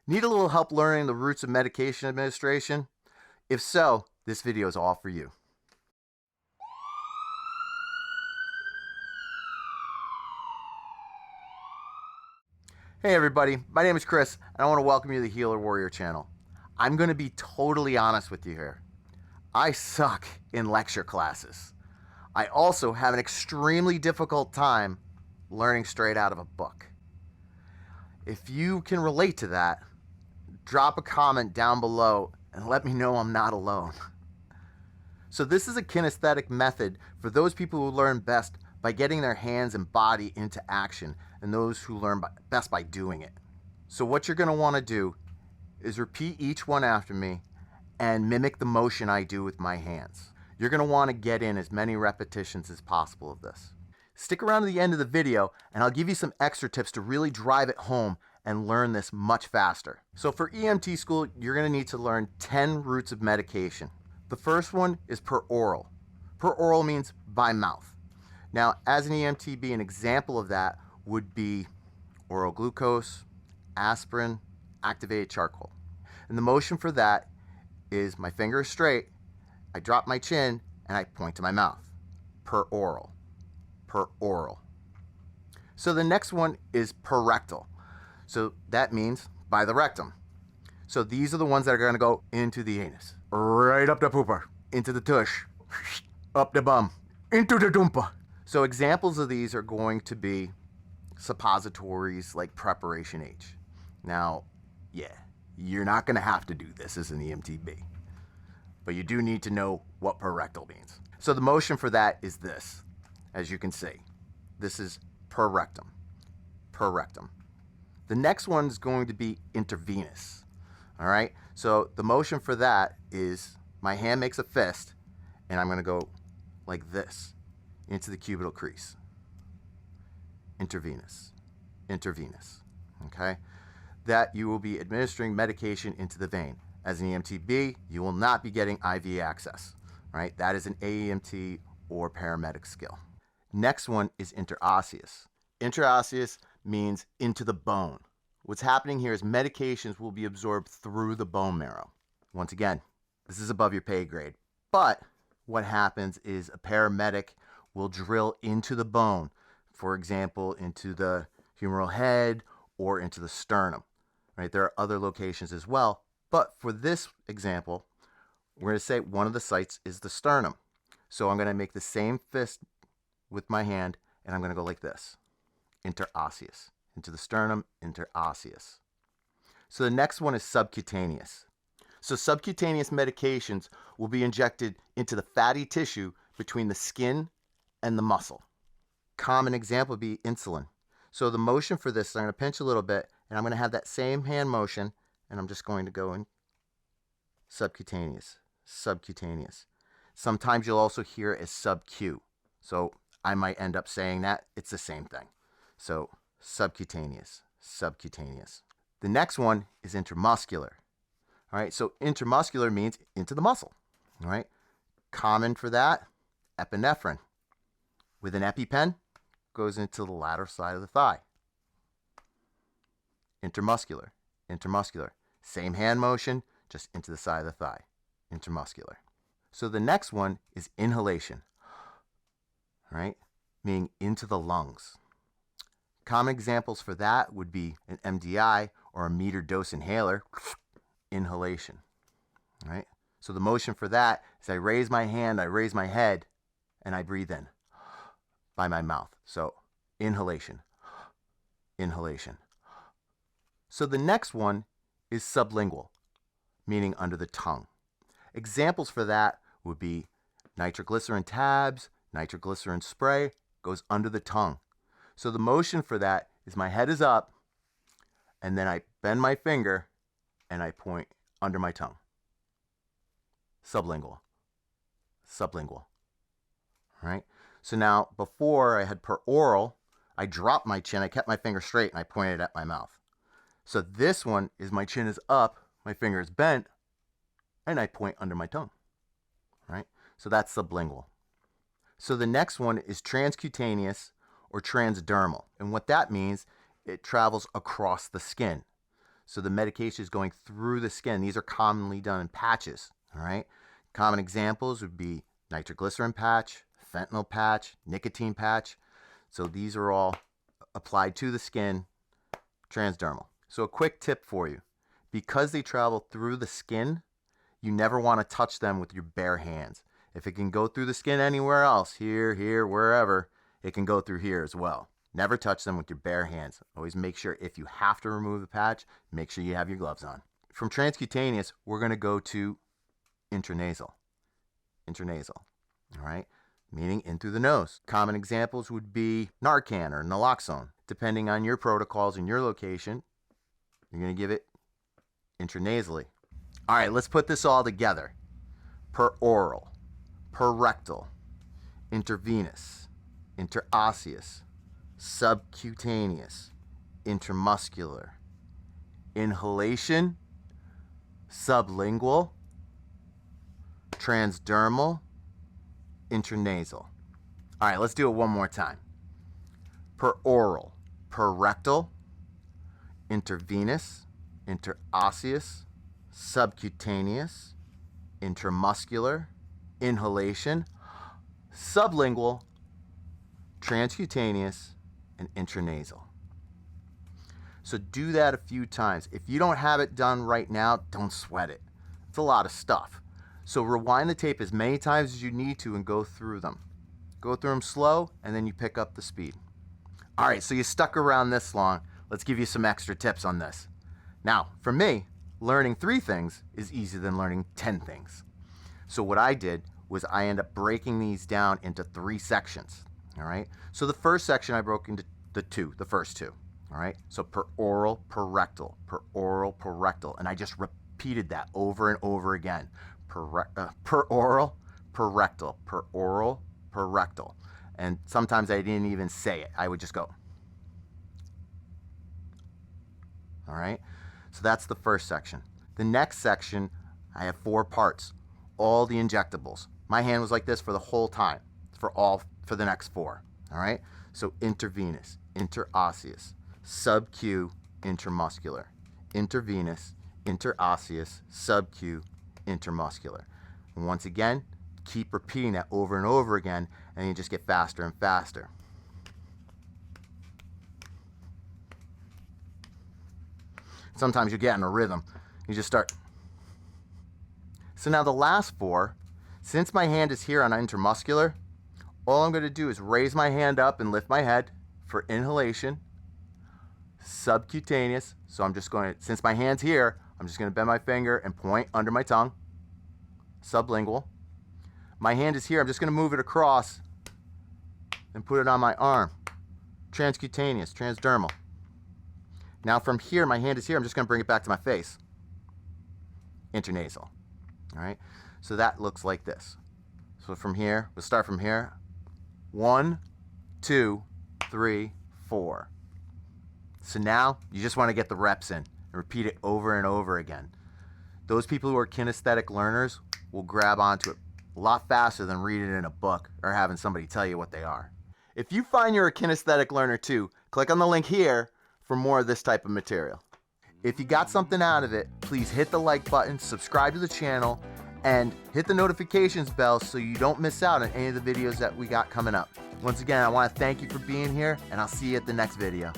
Need a little help learning the roots of medication administration? If so, this video is all for you. Hey everybody, my name is Chris and I want to welcome you to the Healer Warrior channel. I'm going to be totally honest with you here. I suck in lecture classes. I also have an extremely difficult time learning straight out of a book. If you can relate to that, drop a comment down below and let me know I'm not alone. So this is a kinesthetic method for those people who learn best by getting their hands and body into action, and those who learn best by doing it. So what you're going to want to do is repeat each one after me and mimic the motion I do with my hands. You're going to want to get in as many repetitions as possible of this. Stick around to the end of the video and I'll give you some extra tips to really drive it home and learn this much faster. So for EMT school, you're going to need to learn 10 routes of medication. The first one is per oral. Per oral means by mouth. Now, as an EMTB, an example of that would be oral glucose, aspirin, activated charcoal. And the motion for that is my finger is straight, I drop my chin, and I point to my mouth. Per oral. Per oral. So the next one is per rectal. So that means by the rectum. So these are the ones that are going to go into the anus. Right up the pooper. Into the tush. Up the bum. Into the doompa. So examples of these are going to be suppositories like Preparation H. Now, yeah, you're not going to have to do this as an EMTB, but you do need to know what per rectal means. So the motion for that is this, as you can see. This is per rectum. Per rectum. The next one is going to be intravenous. All right, so the motion for that is my hand makes a fist, and I'm going to go like this into the cubital crease. Intravenous. Intravenous. Okay, that you will be administering medication into the vein. As an EMTB, you will not be getting IV access. Right, that is an AEMT or paramedic skill. Next one is interosseous. Intraosseous means into the bone. What's happening here is medications will be absorbed through the bone marrow. Once again, this is above your pay grade. But what happens is a paramedic will drill into the bone, for example, into the humeral head or into the sternum. Right? There are other locations as well. But for this example, we're going to say one of the sites is the sternum. So I'm going to make the same fist with my hand, and I'm going to go like this. Interosseous. Into the sternum, interosseous. So the next one is subcutaneous. So subcutaneous medications will be injected into the fatty tissue between the skin and the muscle. Common example would be insulin. So the motion for this is I'm going to pinch a little bit, and I'm going to have that same hand motion, and I'm just going to go in subcutaneous, subcutaneous. Sometimes you'll also hear it as sub-Q. So I might end up saying that. It's the same thing. So subcutaneous, subcutaneous. The next one is intramuscular. All right, so intramuscular means into the muscle. All right, common for that, epinephrine. With an EpiPen, goes into the lateral side of the thigh. Intramuscular, intramuscular. Same hand motion, just into the side of the thigh. Intramuscular. So the next one is inhalation. All right, meaning into the lungs. Common examples for that would be an MDI or a meter dose inhaler. Inhalation. All right, so the motion for that is I raise my hand, I raise my head, and I breathe in by my mouth. So inhalation, inhalation. So the next one is sublingual, meaning under the tongue. Examples for that would be nitroglycerin tabs, nitroglycerin spray, goes under the tongue. So the motion for that is my head is up, and then I bend my finger, and I point under my tongue. Sublingual, sublingual. All right. So now, before I had per oral, I dropped my chin, I kept my finger straight, and I pointed at my mouth. So this one is my chin is up, my finger is bent, and I point under my tongue. Right? So that's sublingual. So the next one is transcutaneous or transdermal. And what that means, it travels across the skin. So the medication is going through the skin. These are commonly done in patches, all right? Common examples would be nitroglycerin patch, fentanyl patch, nicotine patch. So these are all applied to the skin, transdermal. So a quick tip for you. Because they travel through the skin, you never want to touch them with your bare hands. If it can go through the skin anywhere else, here, wherever, it can go through here as well. Never touch them with your bare hands. Always make sure if you have to remove the patch, make sure you have your gloves on. From transcutaneous, we're going to go to intranasal. Intranasal, all right? Meaning in through the nose. Common examples would be Narcan or naloxone. Depending on your protocols and your location, you're going to give it intranasally. All right, let's put this all together. Per oral, per rectal, intravenous, intraosseous, subcutaneous, intramuscular, inhalation, sublingual, transdermal, intranasal. All right, let's do it one more time. Per oral, per rectal, intravenous, intraosseous, subcutaneous, intramuscular, inhalation, sublingual, transcutaneous, and intranasal. So do that a few times. If you don't have it done right now, don't sweat it. It's a lot of stuff. So rewind the tape as many times as you need to and go through them. Go through them slow, and then you pick up the speed. All right, so you stuck around this long. Let's give you some extra tips on this. Now, for me, learning 3 things is easier than learning 10 things. So what I did was I ended up breaking these down into 3 sections, all right? So the first section I broke into the first two, all right? So per oral, per rectal, per oral, per rectal, and I just repeated that over and over again. Per oral, per rectal, per oral, per rectal. And sometimes I didn't even say it. I would just go. All right? So that's the first section. The next section, I have 4 parts, all the injectables. My hand was like this for the whole time, for the next 4. All right? So intravenous, interosseous, sub-Q, intramuscular, intravenous, interosseous, sub-Q, intramuscular. And once again, keep repeating that over and over again, and you just get faster and faster. Sometimes you get in a rhythm. You just start. So now the last 4, since my hand is here on intramuscular, all I'm going to do is raise my hand up and lift my head for inhalation, subcutaneous. So I'm just going to, since my hand's here, I'm just going to bend my finger and point under my tongue, sublingual. My hand is here, I'm just going to move it across and put it on my arm, transcutaneous, transdermal. Now from here, my hand is here, I'm just going to bring it back to my face, intranasal. All right, so that looks like this. So from here, we'll start from here. 1, 2, 3, 4. So now you just want to get the reps in and repeat it over and over again. Those people who are kinesthetic learners will grab onto it a lot faster than reading it in a book or having somebody tell you what they are. If you find you're a kinesthetic learner too, click on the link here for more of this type of material. If you got something out of it, please hit the like button, subscribe to the channel, and hit the notifications bell so you don't miss out on any of the videos that we got coming up. Once again, I want to thank you for being here, and I'll see you at the next video.